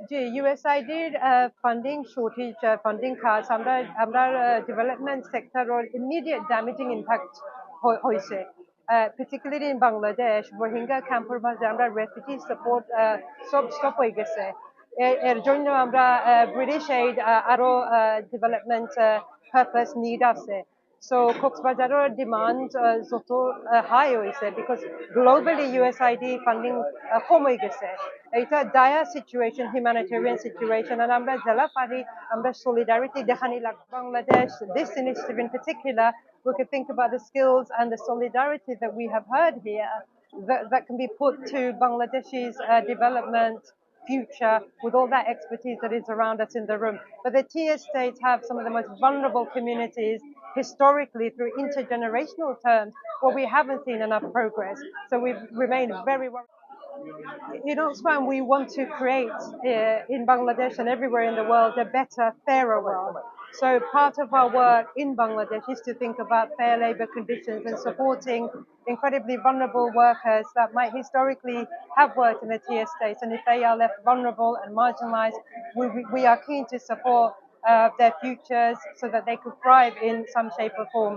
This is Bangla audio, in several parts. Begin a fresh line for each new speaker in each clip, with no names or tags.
জি, ইউএসআইডির ফান্ডিং শর্টেজ, ফান্ডিং কাজ আমরা ডেভেলপমেন্ট সেক্টরের ইমিডিয়েট ড্যামেজিং ইম্প্যাক্ট হয়েছে। particularly in বাংলাদেশ রোহিঙ্গা ক্যাম্পের মাঝে আমরা রেফিউজি সাপোর্ট সব স্টপ হয়ে গেছে। এর জন্য আমরা ব্রিটিশ এইড আরো ডেভেলপমেন্ট পারপাস নিড আছে। So কক্সবাজারের ডিমান্ড যত হাই হয়েছে বিকজ গ্লোবালি ইউএসআইডি ফান্ডিং কম হয়ে গেছে। এটা ডায়ার সিচুয়েশন, হিউম্যানিটেরিয়ান সিচুয়েশন, আর আমরা জেলা পারি আমরা solidarity দেখানি লাগবে। Bangladesh, this initiative in particular, we could think about the skills and the solidarity that we have heard here that can be put to Bangladesh's development future with all that expertise that is around us in the room. But the TS states have some of the most vulnerable communities historically through intergenerational terms where we haven't seen enough progress. So we remain very worried. In Oxfam, we want to create in Bangladesh and everywhere in the world a better, fairer world. So part of our work in Bangladesh is to think about fair labour conditions and supporting incredibly vulnerable workers that might historically have worked in the TS states. And if they are left vulnerable and marginalised, we are keen to support their futures so that they could thrive in some shape or form.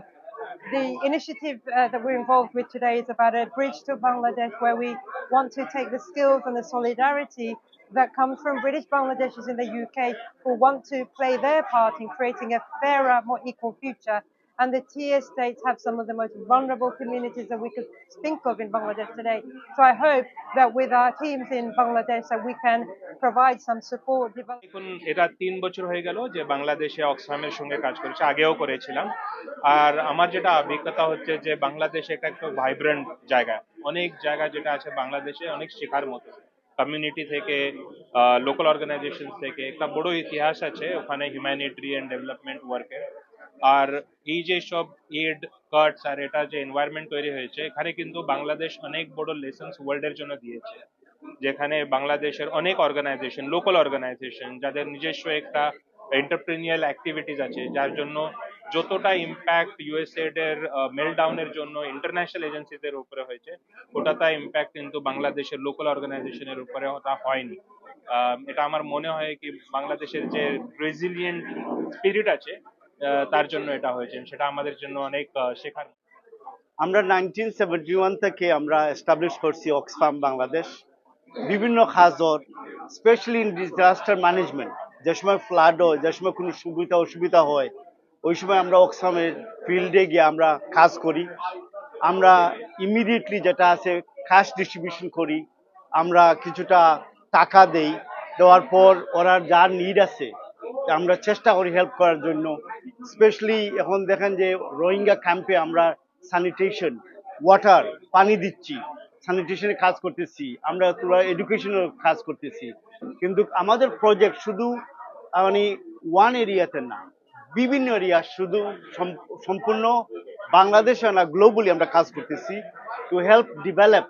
The initiative that we're involved with today is about a bridge to Bangladesh where we want to take the skills and the solidarity that comes from British Bangladeshis in the UK who want to play their part in creating a fairer, more equal future. And the TS states have some of the most vulnerable communities that we could think of in Bangladesh today. So I hope that with our teams in Bangladesh that we can provide some support.
এখন এটা 3 বছর হয়ে গেল যে বাংলাদেশে অক্সফামের সঙ্গে কাজ করেছে, আগেও করেছিলাম। আর আমার যেটা অভিজ্ঞতা হচ্ছে যে বাংলাদেশ একটা ভাইব্রেন্ট জায়গা, অনেক জায়গা যেটা আছে বাংলাদেশে অনেক শেখার মতো, কমিউনিটি থেকে লোকাল অর্গানাইজেশন থেকে একটা বড় ইতিহাস আছে ওখানে হিউম্যানিটেরিয়ান ডেভেলপমেন্ট ওয়ার্কের। আর এই যে সব এড কাটস আর এটা যে এনভায়রনমেন্ট তৈরি হয়েছে, এখানে কিন্তু বাংলাদেশ অনেক বড় লেসন্স ওয়ার্ল্ডের জন্য দিয়েছে, যেখানে বাংলাদেশের অনেক অর্গানাইজেশন, লোকাল অর্গানাইজেশন যাদের নিজস্ব একটা এন্টারপ্রেনিয়াল অ্যাক্টিভিটিস আছে, যার জন্য যতটা ইম্প্যাক্ট ইউএসএড এর মেলডাউনের জন্য ইন্টারন্যাশনাল এজেন্সিদের উপরে হয়েছে, ওটাতে ইম্প্যাক্ট কিন্তু বাংলাদেশের লোকাল অর্গানাইজেশনের উপরে ওটা হয়নি। এটা আমার মনে হয় কি বাংলাদেশের যে রেজিলিয়েন্ট স্পিরিট আছে তার জন্য এটা হয়েছে, সেটা আমাদের জন্য অনেক শেখার।
আমরা 1971 থেকে আমরা এস্টাবলিশ করছি অক্সফাম বাংলাদেশ। বিভিন্ন কাজর স্পেশালি ইন ডিজাস্টার ম্যানেজমেন্ট, যে সময় ফ্লাড হয়, যে সময় কোনো সুবিধা অসুবিধা হয়, ওই সময় আমরা অক্সফামের ফিল্ডে গিয়ে আমরা কাজ করি। আমরা ইমিডিয়েটলি যেটা আছে ক্যাশ ডিস্ট্রিবিউশন করি, আমরা কিছুটা টাকা দেই, দেওয়ার পর ওরা যার নিড আছে আমরা চেষ্টা করি হেল্প করার জন্য। স্পেশালি এখন দেখেন যে রোহিঙ্গা ক্যাম্পে আমরা স্যানিটেশন, ওয়াটার, পানি দিচ্ছি, স্যানিটেশনের কাজ করতেছি, আমরা তোরা এডুকেশনের কাজ করতেছি। কিন্তু আমাদের প্রজেক্ট শুধু মানে ওয়ান এরিয়াতে না, বিভিন্ন এরিয়া, শুধু সম্পূর্ণ বাংলাদেশে না, গ্লোবালি আমরা কাজ করতেছি to help develop,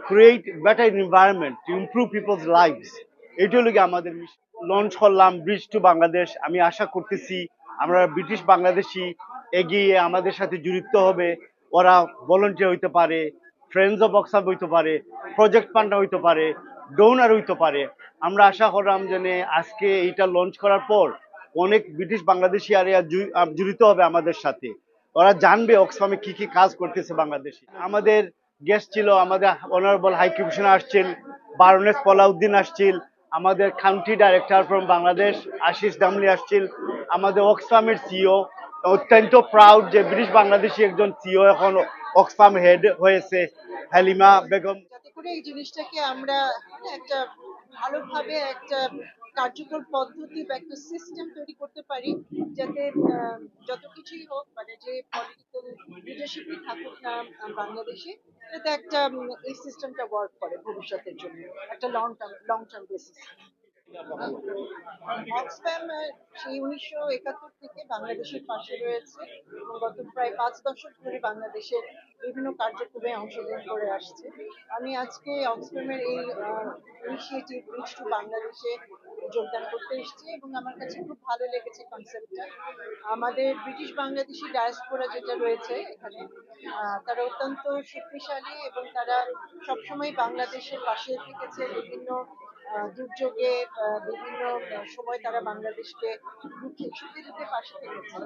create better environment, to improve people's lives. এটা হলো আমাদের লঞ্চ করলাম ব্রিজ টু বাংলাদেশ। আমি আশা করতেছি আমরা ব্রিটিশ বাংলাদেশি এগিয়ে আমাদের সাথে জড়িত হবে, ওরা ভলেন্টিয়ার হইতে পারে, ফ্রেন্ডস অফ অক্সফাম হইতে পারে, প্রজেক্ট পান্ডা হইতে পারে, ডোনার হইতে পারে। আমরা আশা করলাম যে আজকে এইটা লঞ্চ করার পর অনেক ব্রিটিশ বাংলাদেশি আর জড়িত হবে আমাদের সাথে, ওরা জানবে অক্সফামে কি কি কাজ করতেছে বাংলাদেশি। আমাদের গেস্ট ছিল আমাদের অনারেবল হাই কমিশনার আসছেন, বারনেস পলাউদ্দিন আসছিল, আমাদের country director from Bangladesh Ashish Damle আসছিল, আমাদের অক্সফামের সিও। অত্যন্ত প্রাউড যে ব্রিটিশ বাংলাদেশি একজন সিও এখন অক্সফাম হেড হয়েছে, হালিমা বেগম।
যাতে করে এই জিনিসটাকে আমরা একটা ভালোভাবে একটা কার্যকর পদ্ধতি বা একটা সিস্টেম তৈরি করতে পারি, যাতে যত কিছুই হোক, মানে যে পলিটিক্যাল লিডারশিপই থাকুক না বাংলাদেশে, যাতে একটা এই সিস্টেমটা ওয়ার্ক করে ভবিষ্যতের জন্য একটা লং টার্ম বেসিস। অক্সফ্যাম সেই 1971 থেকে বাংলাদেশের পাশে রয়েছে এবং গত প্রায় 5 দশক ধরে বাংলাদেশের বিভিন্ন কার্যক্রমে অংশগ্রহণ করে আসছে। আমি আজকে অক্সফ্যামের এই ইনিশিয়েটিভ ব্রিজ টু বাংলাদেশে যোগদান করতে এসেছি এবং আমার কাছে খুব ভালো লেগেছে কনসেপ্টটা। আমাদের ব্রিটিশ বাংলাদেশি ডায়াসপোরা যেটা রয়েছে এখানে, তারা অত্যন্ত শক্তিশালী এবং তারা সবসময় বাংলাদেশের পাশে থেকেছে বিভিন্ন দুর্যোগে বিভিন্ন সময় তারা বাংলাদেশকে দুঃখে সুখে দুঃখে পাশে থেকেছে।